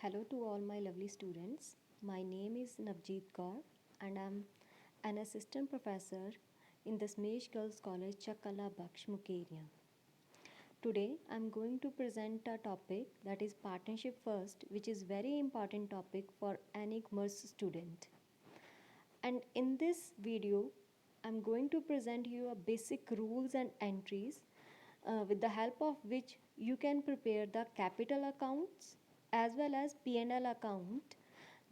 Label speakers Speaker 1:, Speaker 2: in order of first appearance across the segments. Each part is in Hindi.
Speaker 1: Hello to all my lovely students. My name is Navjeet Kaur and I'm an assistant professor in the Smesh Girls College, Chakala Baksh, Mukeria. Today I'm going to present a topic that is partnership first, which is very important topic for any commerce student. And in this video, I'm going to present you a basic rules and entries with the help of which you can prepare the capital accounts as well as P&L account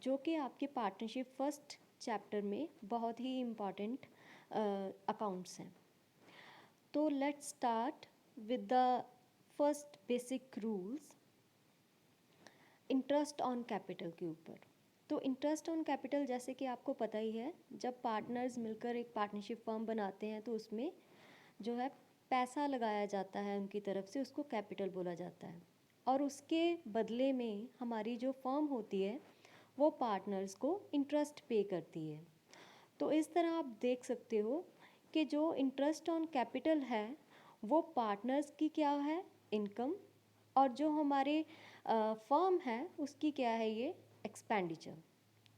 Speaker 1: जो कि आपके पार्टनरशिप फर्स्ट चैप्टर में बहुत ही इम्पॉर्टेंट अकाउंट्स हैं. तो let's start with the first basic rules. Interest on capital के ऊपर. तो इंटरेस्ट ऑन कैपिटल जैसे कि आपको पता ही है, जब पार्टनर्स मिलकर एक पार्टनरशिप फर्म बनाते हैं तो उसमें जो है पैसा लगाया जाता है उनकी तरफ से, उसको कैपिटल बोला जाता है. और उसके बदले में हमारी जो फर्म होती है वो पार्टनर्स को इंटरेस्ट पे करती है. तो इस तरह आप देख सकते हो कि जो इंटरेस्ट ऑन कैपिटल है वो पार्टनर्स की क्या है, इनकम, और जो हमारे फर्म है उसकी क्या है, ये एक्सपेंडिचर.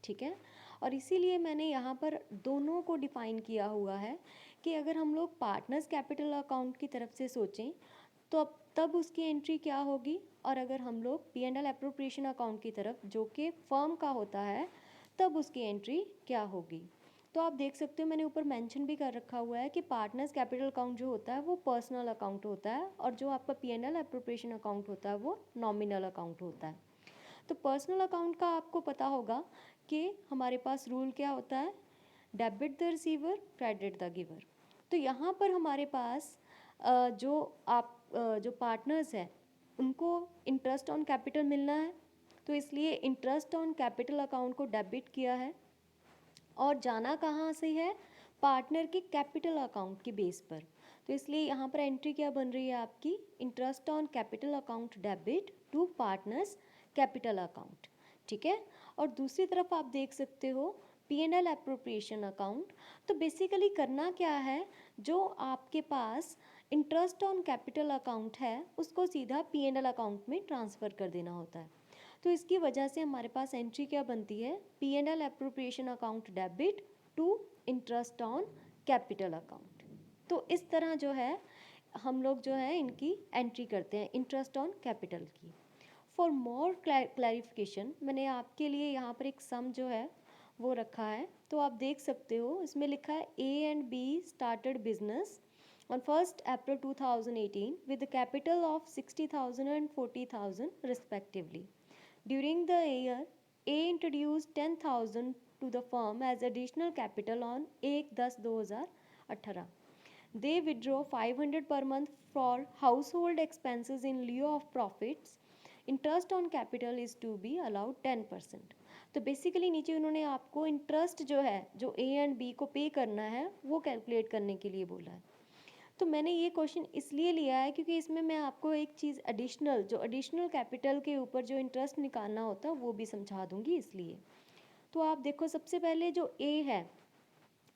Speaker 1: ठीक है. और इसीलिए मैंने यहाँ पर दोनों को डिफ़ाइन किया हुआ है कि अगर हम लोग पार्टनर्स कैपिटल अकाउंट की तरफ से सोचें तो अब तब उसकी एंट्री क्या होगी, और अगर हम लोग P and L appropriation account की तरफ जो कि फर्म का होता है तब उसकी एंट्री क्या होगी. तो आप देख सकते हो मैंने ऊपर मेंशन भी कर रखा हुआ है कि पार्टनर्स कैपिटल अकाउंट जो होता है वो पर्सनल अकाउंट होता है और जो आपका P and L appropriation account होता है वो नॉमिनल अकाउंट होता है. तो पर्सनल अकाउंट का आपको पता होगा कि हमारे पास रूल क्या होता है, debit the receiver, credit the giver. तो यहाँ पर हमारे पास जो पार्टनर्स हैं उनको इंटरेस्ट ऑन कैपिटल मिलना है, तो इसलिए इंटरेस्ट ऑन कैपिटल अकाउंट को डेबिट किया है. और जाना कहाँ से है, पार्टनर के कैपिटल अकाउंट की बेस पर. तो इसलिए यहाँ पर एंट्री क्या बन रही है आपकी, interest on capital account debit to partners capital account. ठीक है. और दूसरी तरफ आप देख सकते हो P and L appropriation account. तो बेसिकली करना क्या है, जो आपके पास इंटरेस्ट ऑन कैपिटल अकाउंट है उसको सीधा पी एंड एल अकाउंट में ट्रांसफ़र कर देना होता है. तो इसकी वजह से हमारे पास एंट्री क्या बनती है, P and L appropriation account debit to interest on capital account. तो इस तरह जो है हम लोग जो है इनकी एंट्री करते हैं इंटरेस्ट ऑन कैपिटल की. फॉर मोर क्लैरिफिकेशन मैंने आपके लिए यहाँ पर एक सम जो है वो रखा है. तो आप देख सकते हो इसमें लिखा है A and be started business on 1st April 2018 with a capital of 60,000 and 40,000 respectively. During the year, A introduced 10,000 to the firm as additional capital on 1/10/2018. They withdraw 500 per month for household expenses in lieu of profits. Interest on capital is to be allowed 10%. तो बेसिकली नीचे उन्होंने आपको इंटरेस्ट जो है जो ए एंड बी को पे करना है वो कैलकुलेट करने के लिए बोला है. तो मैंने ये क्वेश्चन इसलिए लिया है क्योंकि इसमें मैं आपको एक चीज़ एडिशनल जो एडिशनल कैपिटल के ऊपर जो इंटरेस्ट निकालना होता है वो भी समझा दूंगी इसलिए. तो आप देखो सबसे पहले जो ए है,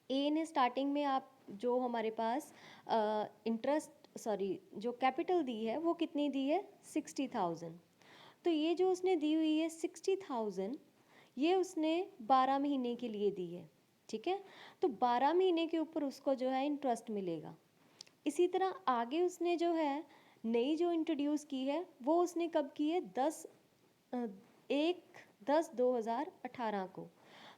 Speaker 1: ए ने स्टार्टिंग में आप जो हमारे पास इंटरेस्ट जो कैपिटल दी है वो कितनी दी है, 60,000. तो ये जो उसने दी हुई है 60,000 ये उसने 12 महीने के लिए दी है. ठीक है. तो 12 महीने के ऊपर उसको जो है इंटरेस्ट मिलेगा. इसी तरह आगे उसने जो है नई जो इंट्रोड्यूस की है वो उसने कब की है, 1/10/2018 को.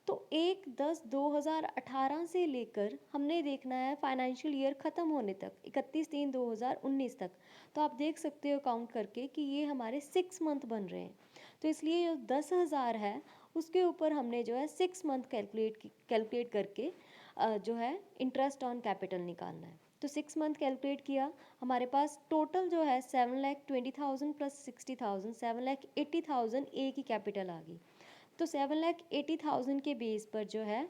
Speaker 1: तो 1/10/2018 से लेकर हमने देखना है फाइनेंशियल ईयर ख़त्म होने तक 31/3/2019 तक. तो आप देख सकते हो काउंट करके कि ये हमारे 6 मंथ बन रहे हैं. तो इसलिए जो 10,000 है उसके ऊपर हमने जो है 6 मंथ कैलकुलेट करके जो है इंटरेस्ट ऑन कैपिटल निकालना है. तो 6 मंथ कैलकुलेट किया, हमारे पास टोटल जो है 7,20,000 प्लस 60,000 7,80,000 ए की कैपिटल आ गई. तो 7,80,000 के बेस पर जो है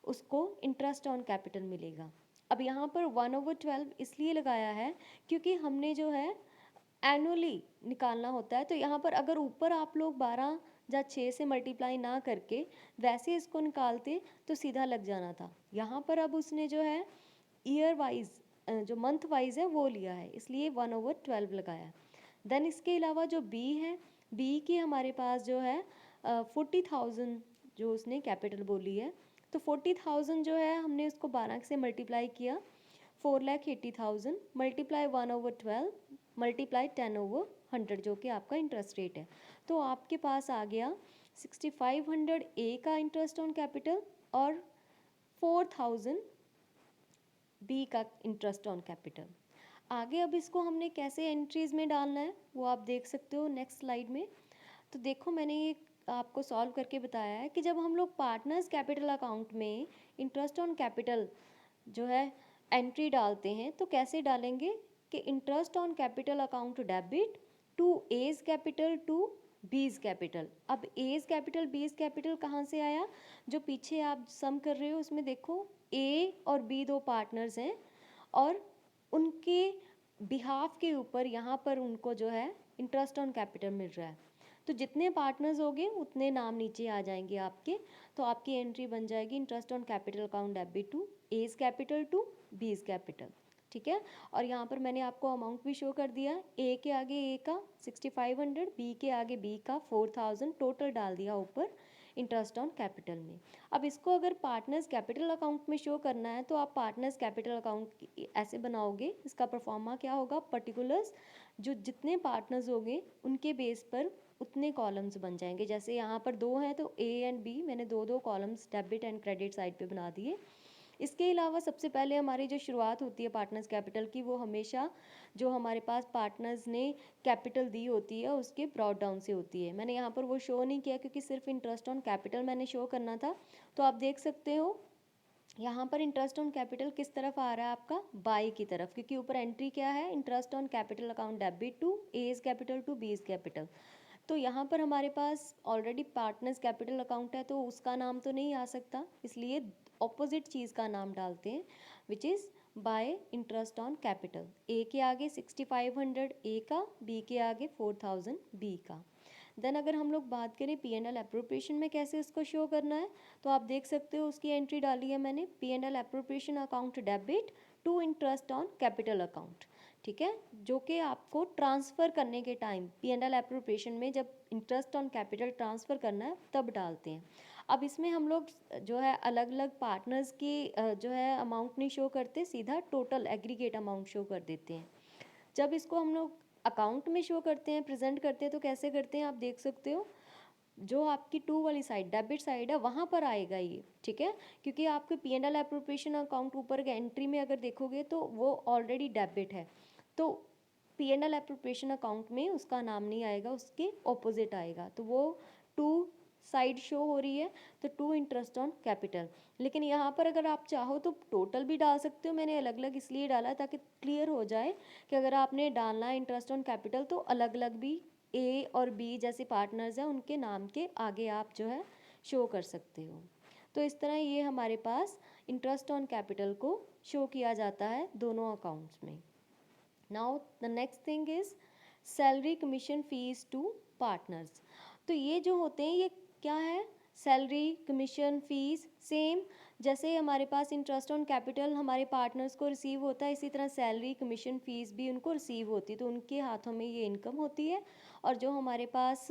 Speaker 1: उसको इंटरेस्ट ऑन कैपिटल मिलेगा. अब यहाँ पर 1/12 इसलिए लगाया है क्योंकि हमने जो है एनुअली निकालना होता है. तो यहाँ पर अगर ऊपर आप लोग 12 या 6 से मल्टीप्लाई ना करके वैसे इसको निकालते तो सीधा लग जाना था. यहाँ पर अब उसने जो है ईयर वाइज जो मंथ वाइज है वो लिया है, इसलिए 1/12 लगाया. देन इसके अलावा जो बी है बी की हमारे पास जो है 40,000 जो उसने कैपिटल बोली है, तो 40,000 जो है हमने उसको 12 से मल्टीप्लाई किया, 4,80,000 मल्टीप्लाई 1/12 मल्टीप्लाई 10/100 जो कि आपका इंटरेस्ट रेट है। तो आपके पास आ गया 6,500 ए का इंटरेस्ट ऑन कैपिटल और 4,000 बी का इंटरेस्ट ऑन कैपिटल। आगे अब इसको हमने कैसे एंट्रीज में डालना है वो आप देख सकते हो नेक्स्ट स्लाइड में। तो देखो मैंने ये आपको सॉल्व करके बताया है कि जब हम लोग पार्टनर्स कैपिटल अकाउंट में इंटरेस्ट ऑन कैपिटल जो है एंट्री डालते हैं तो कैसे डालेंगे कि interest on capital account debit to A's capital to B's capital. अब एज कैपिटल बीज कैपिटल कहाँ से आया, जो पीछे आप सम कर रहे हो उसमें देखो ए और बी दो पार्टनर्स हैं और उनके बिहाफ के ऊपर यहाँ पर उनको जो है इंटरेस्ट ऑन कैपिटल मिल रहा है। तो जितने पार्टनर्स होंगे उतने नाम नीचे आ जाएंगे आपके, तो आपकी एंट्री बन जाएगी interest on capital account debit to A's capital to B's capital. ठीक है, और यहाँ पर मैंने आपको अमाउंट भी शो कर दिया, ए के आगे ए का 6,500, बी के आगे बी का 4,000 टोटल डाल दिया ऊपर इंटरेस्ट ऑन कैपिटल में। अब इसको अगर पार्टनर्स कैपिटल अकाउंट में शो करना है तो आप पार्टनर्स कैपिटल अकाउंट ऐसे बनाओगे, इसका परफॉर्मा क्या होगा, पर्टिकुलर्स जो जितने पार्टनर्स होंगे उनके बेस पर उतने कॉलम्स बन जाएंगे। जैसे यहाँ पर दो हैं तो ए एंड बी मैंने दो दो columns debit and credit side पे बना दिए। इसके अलावा सबसे पहले हमारी जो शुरुआत होती है पार्टनर्स कैपिटल की वो हमेशा जो हमारे पास पार्टनर्स ने कैपिटल दी होती है उसके ब्रॉड डाउन से होती है। मैंने यहाँ पर वो शो नहीं किया क्योंकि सिर्फ इंटरेस्ट ऑन कैपिटल मैंने शो करना था। तो आप देख सकते हो यहाँ पर इंटरेस्ट ऑन कैपिटल किस तरफ आ रहा है आपका, बाई की तरफ, क्योंकि ऊपर एंट्री क्या है, interest on capital account debit to A's capital to B's capital. तो यहाँ पर हमारे पास ऑलरेडी पार्टनर्स कैपिटल अकाउंट है तो उसका नाम तो नहीं आ सकता, इसलिए ऑपोजिट चीज़ का नाम डालते हैं which is by interest on capital. A के आगे 6,500 ए का, बी के आगे 4,000 बी का। देन अगर हम लोग बात करें पी एंड एल एप्रोप्रिएशन में कैसे इसको शो करना है, तो आप देख सकते हो उसकी एंट्री डाली है मैंने, P and L appropriation account debit to interest on capital account. ठीक है, जो कि आपको ट्रांसफ़र करने के time P and L appropriation में जब इंटरेस्ट ऑन कैपिटल ट्रांसफ़र करना है तब डालते हैं। अब इसमें हम लोग जो है अलग अलग पार्टनर्स की जो है अमाउंट नहीं शो करते, सीधा टोटल एग्रीगेट अमाउंट शो कर देते हैं। जब इसको हम लोग अकाउंट में शो करते हैं, प्रेजेंट करते हैं, तो कैसे करते हैं आप देख सकते हो, जो आपकी टू वाली साइड डेबिट साइड है वहाँ पर आएगा ये। ठीक है, क्योंकि आपके P and L appropriation account ऊपर के एंट्री में अगर देखोगे तो वो ऑलरेडी डेबिट है, तो P and L appropriation account में उसका नाम नहीं आएगा, उसके ऑपोजिट आएगा। तो वो टू साइड शो हो रही है, तो टू इंटरेस्ट ऑन कैपिटल। लेकिन यहाँ पर अगर आप चाहो तो टोटल भी डाल सकते हो, मैंने अलग अलग इसलिए डाला ताकि क्लियर हो जाए कि अगर आपने डालना है इंटरेस्ट ऑन कैपिटल तो अलग अलग भी ए और बी जैसे पार्टनर्स हैं उनके नाम के आगे आप जो है शो कर सकते हो। तो इस तरह ये हमारे पास इंटरेस्ट ऑन कैपिटल को शो किया जाता है दोनों अकाउंट्स में। Now the next thing is salary commission fees to partners. तो ये जो होते हैं ये क्या है, सैलरी कमीशन फीस सेम जैसे हमारे पास इंटरेस्ट ऑन कैपिटल हमारे पार्टनर्स को रिसीव होता है, इसी तरह सैलरी कमीशन फीस भी उनको रिसीव होती है, तो उनके हाथों में ये इनकम होती है और जो हमारे पास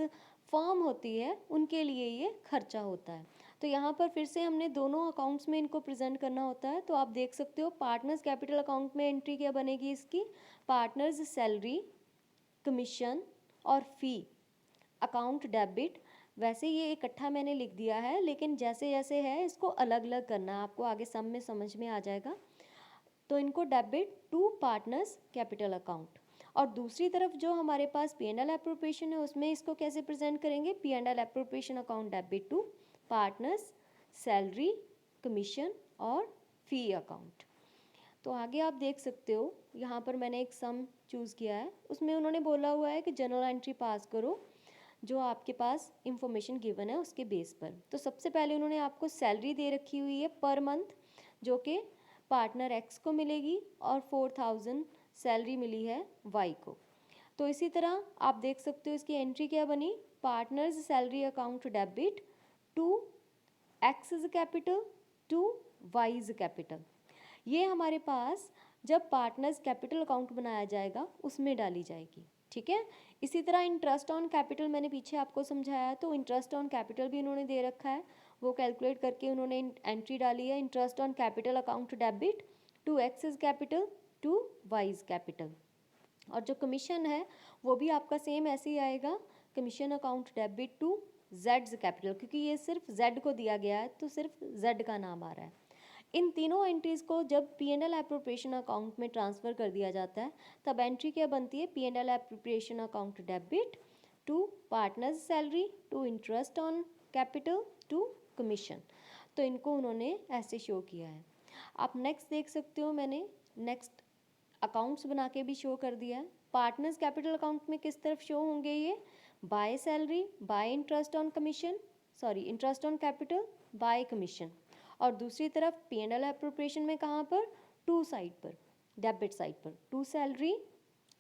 Speaker 1: फर्म होती है उनके लिए ये खर्चा होता है। तो यहाँ पर फिर से हमने दोनों अकाउंट्स में इनको प्रेजेंट करना होता है। तो आप देख सकते हो पार्टनर्स कैपिटल अकाउंट में एंट्री क्या बनेगी इसकी, पार्टनर्स सैलरी कमीशन और फी अकाउंट डेबिट। वैसे ये इकट्ठा मैंने लिख दिया है लेकिन जैसे जैसे है इसको अलग अलग करना है, आपको आगे सब में समझ में आ जाएगा। तो इनको debit to partners capital account, और दूसरी तरफ जो हमारे पास पी एंड एल एप्रोप्रिएशन है उसमें इसको कैसे प्रेजेंट करेंगे, P and L appropriation account debit to partners salary commission और फी अकाउंट। तो आगे आप देख सकते हो यहाँ पर मैंने एक सम चूज़ किया है, उसमें उन्होंने बोला हुआ है कि जनरल एंट्री पास करो जो आपके पास इंफॉर्मेशन गिवन है उसके बेस पर। तो सबसे पहले उन्होंने आपको सैलरी दे रखी हुई है पर मंथ जो कि पार्टनर एक्स को मिलेगी और 4,000 सैलरी मिली है वाई को। तो इसी तरह आप देख सकते हो इसकी एंट्री क्या बनी, partners salary account debit to X's capital to Y's capital. ये हमारे पास जब पार्टनर्स कैपिटल अकाउंट बनाया जाएगा उसमें डाली जाएगी। ठीक है, इसी तरह इंटरेस्ट ऑन कैपिटल मैंने पीछे आपको समझाया, तो इंटरेस्ट ऑन कैपिटल भी उन्होंने दे रखा है, वो कैलकुलेट करके उन्होंने एंट्री डाली है, interest on capital account debit to X capital to Y's capital. और जो कमीशन है वो भी आपका सेम ऐसे ही आएगा, कमीशन अकाउंट डेबिट टू जेड्स कैपिटल, क्योंकि ये सिर्फ जेड को दिया गया है तो सिर्फ जेड का नाम आ रहा है। इन तीनों एंट्रीज़ को जब P&L एप्रोप्रिएशन अकाउंट में ट्रांसफ़र कर दिया जाता है तब एंट्री क्या बनती है, P&L appropriation account debit to partners salary to interest on capital to commission. तो इनको उन्होंने ऐसे शो किया है। आप नेक्स्ट देख सकते हो, मैंने नेक्स्ट अकाउंट्स बना के भी शो कर दिया है। पार्टनर्स कैपिटल अकाउंट में किस तरफ शो होंगे ये, by salary, by interest on commission, sorry interest on capital, by commission. और दूसरी तरफ P&L एप्रोप्रिएशन में कहाँ पर, टू साइड पर, डेबिट साइड पर, to salary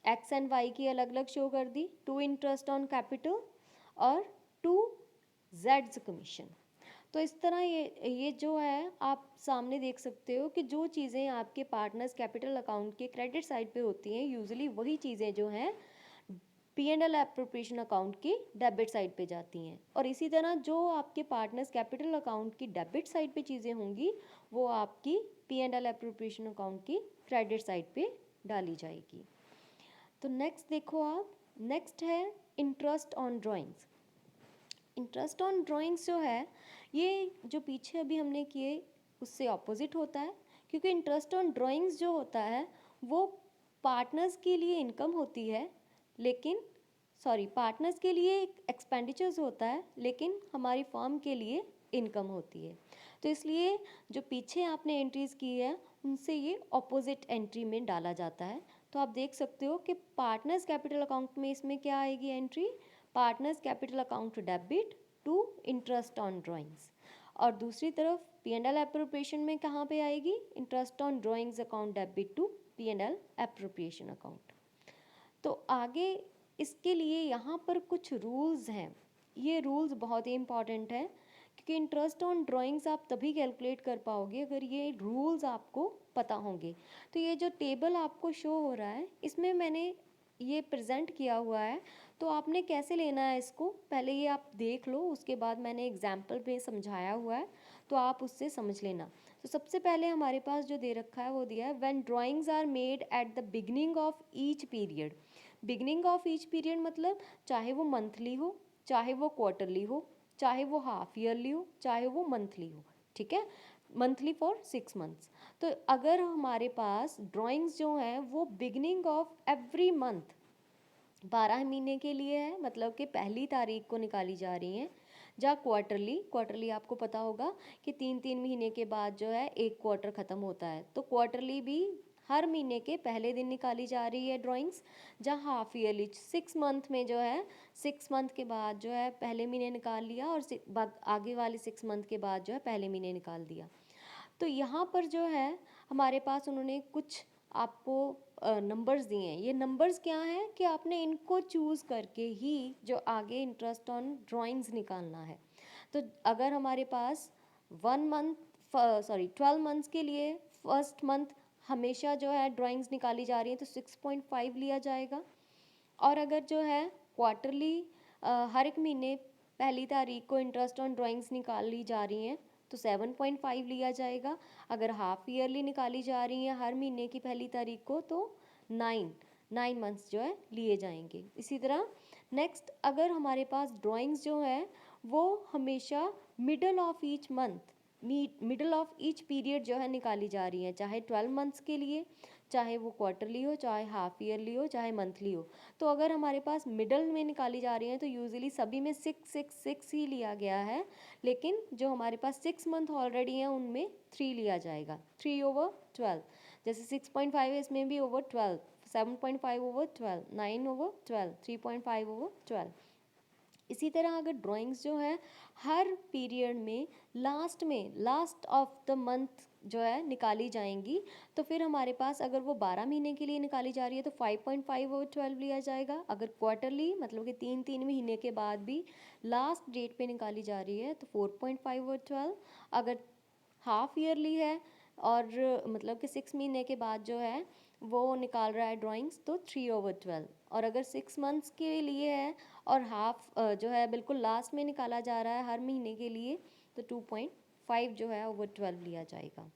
Speaker 1: X and Y की अलग अलग शो कर दी, टू इंटरेस्ट ऑन कैपिटल और टू जेड्स कमीशन। तो इस तरह ये जो है आप सामने देख सकते हो कि जो चीज़ें आपके पार्टनर्स कैपिटल अकाउंट के क्रेडिट साइड पे होती हैं यूजुअली वही चीज़ें जो हैं P&L एप्रोप्रिएशन अकाउंट की डेबिट साइड पे जाती हैं, और इसी तरह जो आपके पार्टनर्स कैपिटल अकाउंट की डेबिट साइड पे चीज़ें होंगी वो आपकी P&L एप्रोप्रिएशन अकाउंट की क्रेडिट साइड पे डाली जाएगी। तो नेक्स्ट देखो आप, नेक्स्ट है interest on drawings. Interest on drawings जो है ये जो पीछे अभी हमने किए उससे ऑपोजिट होता है, क्योंकि इंटरेस्ट ऑन ड्राइंग्स जो होता है वो पार्टनर्स के लिए इनकम होती है, लेकिन पार्टनर्स के लिए एक्सपेंडिचर्स होता है लेकिन हमारी फर्म के लिए इनकम होती है। तो इसलिए जो पीछे आपने एंट्रीज़ की है उनसे ये ऑपोजिट एंट्री में डाला जाता है। तो आप देख सकते हो कि पार्टनर्स कैपिटल अकाउंट में इसमें क्या आएगी entry, partners capital account debit to interest on drawings, और दूसरी तरफ P&L एप्रोप्रिएशन में कहाँ पे आएगी, interest on drawings account debit to P&L appropriation account. तो आगे इसके लिए यहाँ पर कुछ रूल्स हैं, ये रूल्स बहुत ही इंपॉर्टेंट है क्योंकि इंटरेस्ट ऑन ड्राइंग्स आप तभी कैलकुलेट कर पाओगे अगर ये रूल्स आपको पता होंगे। तो ये जो टेबल आपको शो हो रहा है इसमें मैंने ये प्रेजेंट किया हुआ है, तो आपने कैसे लेना है इसको पहले ये आप देख लो, उसके बाद मैंने एग्जाम्पल में समझाया हुआ है तो आप उससे समझ लेना। तो सबसे पहले हमारे पास जो दे रखा है वो दिया है, when drawings are made at the beginning of each period. Beginning of each period मतलब चाहे वो मंथली हो, चाहे वो क्वार्टरली हो, चाहे वो हाफ ईयरली हो, चाहे वो मंथली हो, ठीक है, मंथली फॉर 6 मंथ्स। तो अगर हमारे पास ड्राइंग्स जो हैं वो बिगनिंग ऑफ एवरी मंथ 12 महीने के लिए है, मतलब कि पहली तारीख को निकाली जा रही हैं, जहाँ क्वार्टरली आपको पता होगा कि 3 महीने के बाद जो है एक क्वार्टर ख़त्म होता है, तो क्वार्टरली भी हर महीने के पहले दिन निकाली जा रही है ड्राइंग्स। जहाँ हाफ ईयरली 6 मंथ में जो है 6 मंथ के बाद जो है पहले महीने निकाल लिया और आगे वाले 6 मंथ के बाद जो है पहले महीने निकाल दिया। तो यहाँ पर जो है हमारे पास उन्होंने कुछ आपको नंबर्स दिए हैं। ये नंबर्स क्या हैं कि आपने इनको चूज़ करके ही जो आगे इंटरेस्ट ऑन ड्राइंग्स निकालना है। तो अगर हमारे पास 12 मंथ्स के लिए फर्स्ट मंथ हमेशा जो है ड्राइंग्स निकाली जा रही हैं तो 6.5 लिया जाएगा, और अगर जो है क्वार्टरली हर एक महीने पहली तारीख को इंटरेस्ट ऑन ड्राइंग्स निकाली जा रही हैं तो 7.5 लिया जाएगा। अगर हाफ ईयरली निकाली जा रही हैं हर महीने की पहली तारीख को तो 9 मंथ्स जो है लिए जाएंगे। इसी तरह नेक्स्ट अगर हमारे पास ड्राइंग्स जो है वो हमेशा मिडल ऑफ ईच पीरियड जो है निकाली जा रही है, चाहे 12 मंथ्स के लिए, चाहे वो क्वार्टरली हो, चाहे हाफ ईयरली हो, चाहे मंथली हो। तो अगर हमारे पास मिडल में निकाली जा रही हैं तो यूजुअली सभी में 6 ही लिया गया है, लेकिन जो हमारे पास 6 मंथ ऑलरेडी हैं उनमें 3 लिया जाएगा, 3/12। जैसे 6.5 है इसमें भी ओवर 12, 7.5 ओवर 12, 9 ओवर 12, 3.5 ओवर 12। इसी तरह अगर ड्राइंग्स जो है हर पीरियड में लास्ट ऑफ द मंथ जो है निकाली जाएंगी, तो फिर हमारे पास अगर वो 12 महीने के लिए निकाली जा रही है तो 5.5 ओवर 12 लिया जाएगा। अगर क्वार्टरली मतलब कि 3 महीने के बाद भी लास्ट डेट पे निकाली जा रही है तो 4.5 ओवर 12। अगर हाफ ईयरली है और मतलब कि 6 महीने के बाद जो है वो निकाल रहा है ड्राइंग्स तो 3/12। और अगर 6 मंथ्स के लिए है और हाफ जो है बिल्कुल लास्ट में निकाला जा रहा है हर महीने के लिए, तो 2.5 जो है ओवर 12 लिया जाएगा।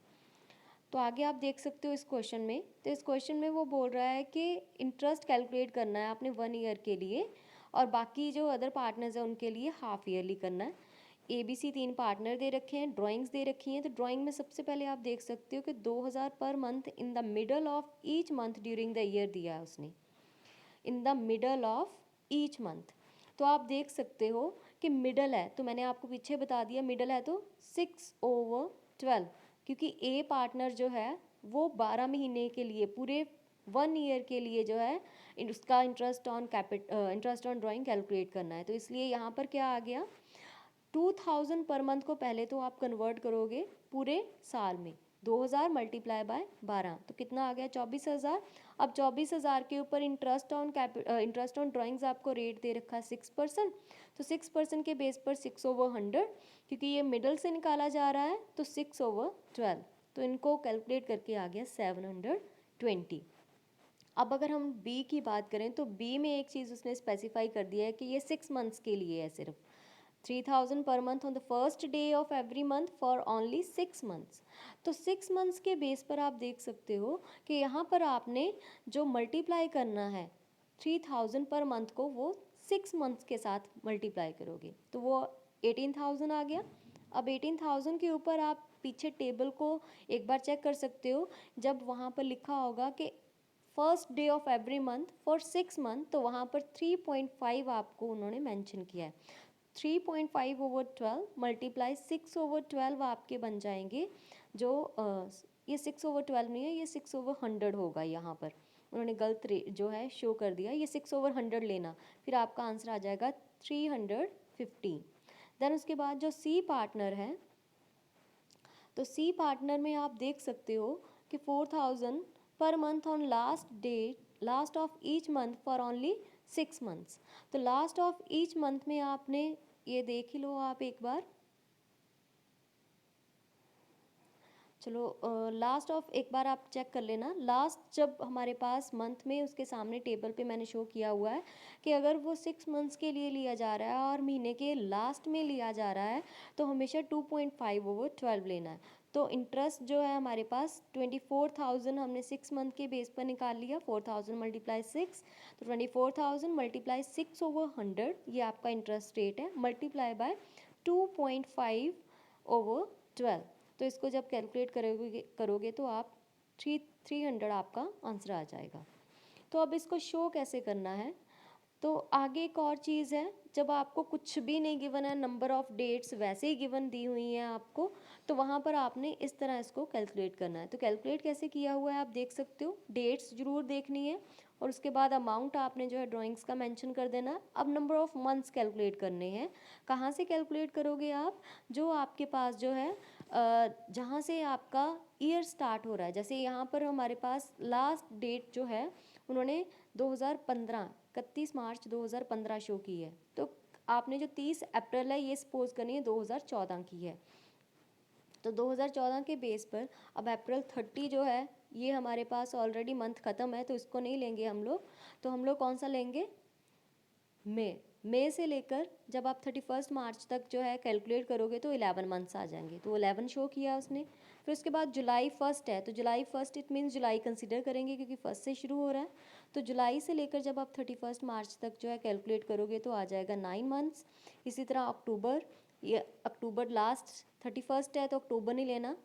Speaker 1: तो आगे आप देख सकते हो इस क्वेश्चन में, तो इस क्वेश्चन में वो बोल रहा है कि इंटरेस्ट कैलकुलेट करना है आपने 1 ईयर के लिए, और बाकी जो अदर पार्टनर्स हैं उनके लिए हाफ ईयरली करना है। ABC 3 पार्टनर दे रखे हैं, ड्राइंग्स दे रखी हैं। तो ड्राइंग में सबसे पहले आप देख सकते हो कि 2000 per month in the middle of each month during the year दिया है उसने, in the middle of each month. तो आप देख सकते हो कि मिडल है, तो मैंने आपको पीछे बता दिया मिडल है तो 6/12, क्योंकि ए पार्टनर जो है वो 12 महीने के लिए पूरे 1 ईयर के लिए जो है उसका इंटरेस्ट ऑन ड्राइंग कैलकुलेट करना है। तो इसलिए यहाँ पर क्या आ गया, 2000 पर मंथ को पहले तो आप कन्वर्ट करोगे पूरे साल में, 2000 मल्टीप्लाई बाय 12 तो कितना आ गया 24,000। अब 24,000 के ऊपर इंटरेस्ट ऑन ड्राइंग्स आपको रेट दे रखा है 6%, तो 6% के बेस पर 6/100, क्योंकि ये मिडल से निकाला जा रहा है तो 6/12, तो इनको कैलकुलेट करके आ गया 720। अब अगर हम बी की बात करें तो बी में एक चीज़ उसने स्पेसिफाई कर दिया है कि ये 6 मंथ्स के लिए है सिर्फ, 3000 per month on the first day of every month for only 6 months. तो 6 मंथ्स के बेस पर आप देख सकते हो कि यहाँ पर आपने जो मल्टीप्लाई करना है 3000 पर मंथ को वो 6 मंथ्स के साथ मल्टीप्लाई करोगे तो वो 18,000 आ गया। अब 18,000 के ऊपर आप पीछे टेबल को एक बार चेक कर सकते हो, जब वहाँ पर लिखा होगा कि first day of every month for 6 month, तो वहाँ पर 3.5 आपको उन्होंने मेंशन किया है। 3.5/12 मल्टीप्लाई 6/12 आपके बन जाएंगे, जो ये 6/12 नहीं है, ये 6/100 होगा। यहाँ पर उन्होंने गलत जो है शो कर दिया, ये 6/100 लेना, फिर आपका आंसर आ जाएगा 315। देन उसके बाद जो सी पार्टनर है, तो सी पार्टनर में आप देख सकते हो कि 4,000 per month on last of each month for only 6 months. तो लास्ट ऑफ ईच मंथ में आपने ये देख ही लो आप एक बार, चलो लास्ट ऑफ एक बार आप चेक कर लेना। लास्ट जब हमारे पास मंथ में उसके सामने टेबल पे मैंने शो किया हुआ है कि अगर वो 6 मंथ्स के लिए लिया जा रहा है और महीने के लास्ट में लिया जा रहा है तो हमेशा 2.5/12 लेना है। तो इंटरेस्ट जो है हमारे पास 24,000 हमने 6 मंथ के बेस पर निकाल लिया, 4,000 मल्टीप्लाई 6, तो 24,000 मल्टीप्लाई 6/100 ये आपका इंटरेस्ट रेट है, मल्टीप्लाई बाय 2.5/12। तो इसको जब कैलकुलेट करोगे तो आप 300 आपका आंसर आ जाएगा। तो अब इसको शो कैसे करना है, तो आगे एक और चीज़ है, जब आपको कुछ भी नहीं गिवन है, नंबर ऑफ डेट्स वैसे ही गिवन दी हुई हैं आपको, तो वहाँ पर आपने इस तरह इसको कैलकुलेट करना है। तो कैलकुलेट कैसे किया हुआ है आप देख सकते हो, डेट्स ज़रूर देखनी है और उसके बाद अमाउंट आपने जो है ड्राइंग्स का मेंशन कर देना। अब नंबर ऑफ मंथ्स कैलकुलेट करने हैं। कहाँ से कैलकुलेट करोगे आप, जो आपके पास जो है जहाँ से आपका ईयर स्टार्ट हो रहा है, जैसे यहाँ पर हमारे पास लास्ट डेट जो है उन्होंने 2015 31 मार्च 2015 शो की है, तो आपने जो 30 अप्रैल है ये सपोज करनी है 2014 की है। तो 2014 के बेस पर अब अप्रैल 30 जो है ये हमारे पास ऑलरेडी मंथ ख़त्म है, तो इसको नहीं लेंगे हम लोग। तो हम लोग कौन सा लेंगे, मई से लेकर जब आप 31 मार्च तक जो है कैलकुलेट करोगे तो 11 मंथ्स आ जाएंगे, तो 11 शो किया उसने। फिर उसके बाद जुलाई 1 है, तो जुलाई 1 इट मीन्स जुलाई कंसीडर करेंगे क्योंकि 1 से शुरू हो रहा है। तो जुलाई से लेकर जब आप 31 मार्च तक जो है कैलकुलेट करोगे तो आ जाएगा 9 मंथ्स। इसी तरह अक्टूबर, ये अक्टूबर लास्ट 31 है तो अक्टूबर नहीं लेना,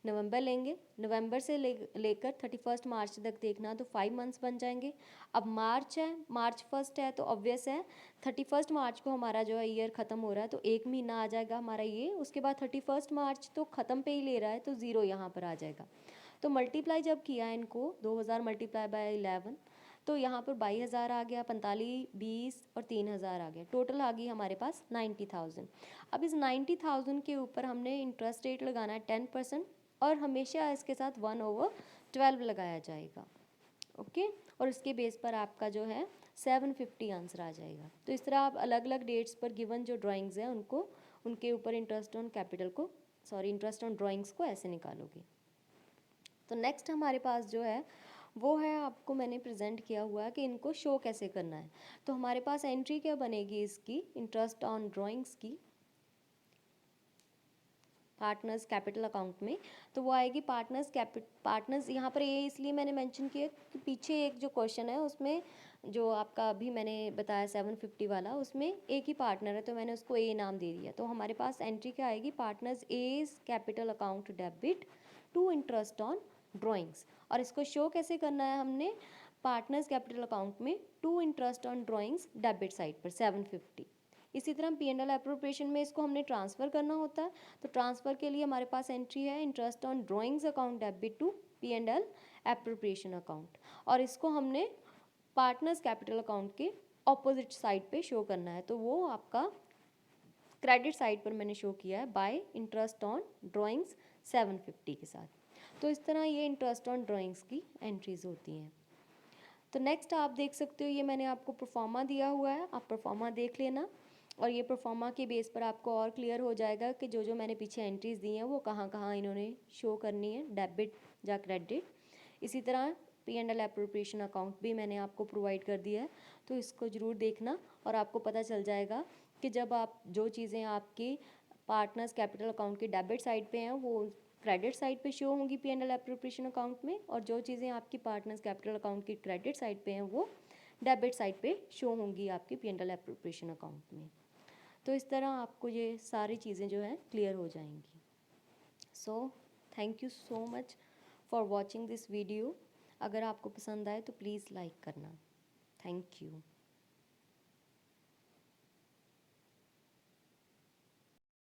Speaker 1: नवंबर लेंगे, नवंबर से लेकर 31 मार्च तक देखना, तो 5 मंथ्स बन जाएंगे। अब मार्च है, मार्च 1 है तो ऑब्वियस है 31 मार्च को हमारा जो है ईयर ख़त्म हो रहा है, तो एक महीना आ जाएगा हमारा ये। उसके बाद 31 मार्च तो ख़त्म पे ही ले रहा है, तो 0 यहाँ पर आ जाएगा। तो मल्टीप्लाई जब किया इनको 2000 मल्टीप्लाई बाय 11, तो यहाँ पर 22,000 आ गया, 45, 20 और 3,000 आ गया, टोटल आ गई हमारे पास 90,000। अब इस 90,000 के ऊपर हमने इंटरेस्ट रेट लगाना है 10%, और हमेशा इसके साथ 1/12 लगाया जाएगा। ओके, और इसके बेस पर आपका जो है 750 आंसर आ जाएगा। तो इस तरह आप अलग अलग डेट्स पर गिवन जो ड्राइंग्स हैं उनको, उनके ऊपर इंटरेस्ट ऑन ड्राइंग्स को ऐसे निकालोगे। तो नेक्स्ट हमारे पास जो है वो है आपको मैंने प्रेजेंट किया हुआ है कि इनको शो कैसे करना है। तो हमारे पास एंट्री क्या बनेगी इसकी, इंटरेस्ट ऑन ड्राइंग्स की, पार्टनर्स कैपिटल अकाउंट में। तो वो आएगी पार्टनर्स, यहाँ पर ये इसलिए मैंने मेंशन किया कि पीछे एक जो क्वेश्चन है उसमें जो आपका अभी मैंने बताया 750 वाला, उसमें एक ही पार्टनर है तो मैंने उसको ए नाम दे दिया। तो हमारे पास एंट्री क्या आएगी, partners A's capital account debit to interest on drawings. और इसको शो कैसे करना है हमने, पार्टनर्स कैपिटल अकाउंट में to interest on drawings debit side पर 750। इसी तरह P&L एप्रोप्रिएशन में इसको हमने ट्रांसफ़र करना होता है। तो ट्रांसफ़र के लिए हमारे पास एंट्री है interest on drawings account debit to P&L appropriation account, और इसको हमने पार्टनर्स कैपिटल अकाउंट के ऑपोजिट साइड पे शो करना है। तो वो आपका क्रेडिट साइड पर मैंने शो किया है बाय इंटरेस्ट ऑन ड्राइंग्स 750 के साथ। तो इस तरह ये इंटरेस्ट ऑन ड्राइंग्स की एंट्रीज होती हैं। तो नेक्स्ट आप देख सकते हो, ये मैंने आपको प्रोफार्मा दिया हुआ है, आप प्रोफार्मा देख लेना, और ये प्रोफार्मा के बेस पर आपको और क्लियर हो जाएगा कि जो जो मैंने पीछे एंट्रीज दी हैं वो कहाँ कहाँ इन्होंने शो करनी है, डेबिट या क्रेडिट। इसी तरह P&L एप्रोप्रिएशन अकाउंट भी मैंने आपको प्रोवाइड कर दिया है, तो इसको ज़रूर देखना और आपको पता चल जाएगा कि जब आप जो चीज़ें आपकी पार्टनर्स कैपिटल अकाउंट की डेबिट साइड पे हैं वो क्रेडिट साइड पे शो होंगी P&L एप्रोप्रिएशन अकाउंट में, और जो चीज़ें आपकी पार्टनर्स कैपिटल अकाउंट की क्रेडिट साइड पे हैं वो डेबिट साइड पे शो होंगी आपकी P&L एप्रोप्रिएशन अकाउंट में। तो इस तरह आपको ये सारी चीज़ें जो हैं क्लियर हो जाएंगी। So thank you so much for watching this video. अगर आपको पसंद आए तो प्लीज़ लाइक करना। Thank you.